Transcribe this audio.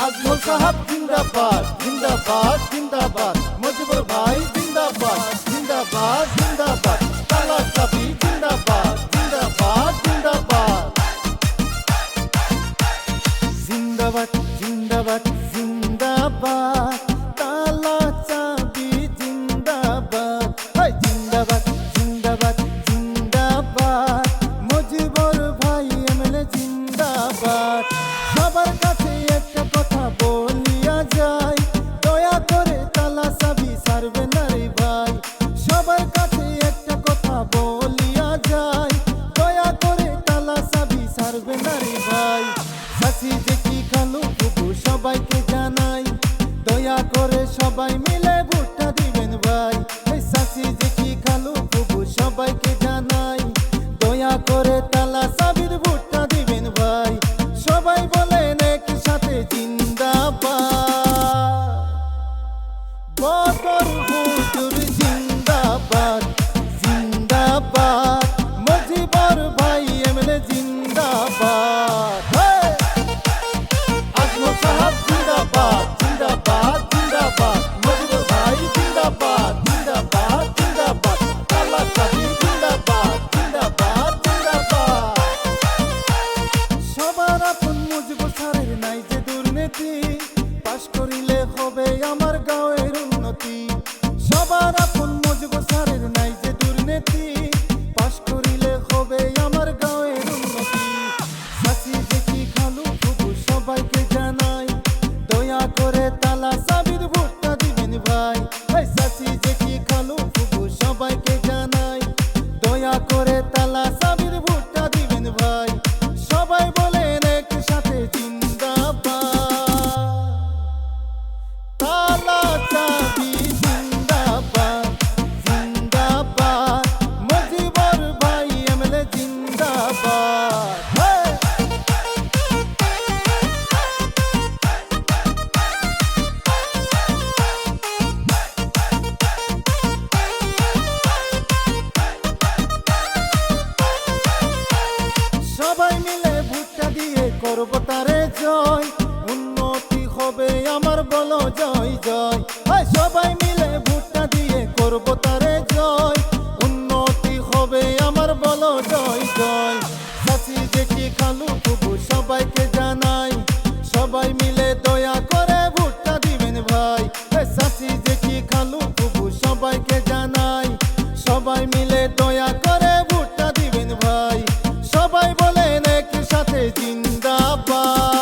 আজমল সাহাব জিন্দাবাদ জিন্দাবাদ জিন্দাবাদ, মুজিবুর ভাই জিন্দাবাদ জিন্দাবাদ জিন্দাবাদ, তালা চাবি জিন্দাবাদ জিন্দাবাদ জিন্দাবাদ, জিন্দাবাদ জিন্দাবাদ জিন্দাবাদ, তালা চাবি জিন্দাবাদ, জিন্দাবাদ জিন্দাবাদ জিন্দাবাদ, মুজিবুর ভাই এমএলএ জিন্দাবাদ। সবার কাছে একটা কথা বলিয়া যাই, দয়া করে তালা চাবি ছাড়বে না রে ভাই। সবার কাছে একটা কথা বলিয়া যাই, দয়া করে তালা চাবি ছাড়বে না রে ভাই। চাচি জেঠি খালু ফুফু সবাইকে জানাই, দয়া করে সবাই মিলে ভোটটা দিবেন ভাই। চাচি জেঠি খালু ফুফু সবাইকে জানাই, দয়া করে তালা চাবির ভোটটা দিবেন ভাই। সবাই বলেন একসাথে জিন্দাবাদ, বদর হুজুর জিন্দাবাদ জিন্দাবাদ, মুজিবুর ভাই এমএলএ জিন্দাবাদ। আজমল সাহাব জিন্দাবাদ জিন্দাবাদ জিন্দাবাদ, মুজিবুর ভাই জিন্দাবাদ জিন্দাবাদ জিন্দাবাদ, তালা চাবি জিন্দাবাদ জিন্দাবাদ জিন্দাবাদ। সবার আপন মুজিবুর স্যারের নাই যে দুর্নীতি, পাশ করিলে হবে আমার গাঁয়ের উন্নতি। সবার আপন মুজিবুর স্যারের নাই যে দুর্নীতি, পাশ করিলে হবে আমার গাঁয়ের উন্নতি। চাচি জেঠি খালু ফুফু সবাইকে জানাই, দয়া করে তালা চাবির ভোটটা দিবেন ভাই। চাচি জেঠি খালু ফুফু সবাইকে জানাই, দয়া করে তালা চাবির ভোটটা দিবেন ভাই। সবাই বলেন একসাথে জিন্দাবাদ, তালা চাবি জিন্দাবাদ জিন্দাবাদ, মুজিবুর ভাই এমএলএ জিন্দাবাদ। সবাই মিলে ভোটটা দিয়ে করব তারে জয়, উন্নতি হবে আমার বলো জয় জয়। সবাই মিলে ভোটটা দিয়ে করব তারে জয়, উন্নতি হবে আমার বলো জয় জয়। চাচি জেঠি খালু ফুফু সবাইকে জানাই, সবাই মিলে দয়া করে ভোটটা দিবেন ভাই। চাচি জেঠি খালু ফুফু সবাইকে জানাই, সবাই মিলে দয়া করে ভোটটা দিবেন ভাই। সবাই বলেন একসাথে জিন্দাবাদ।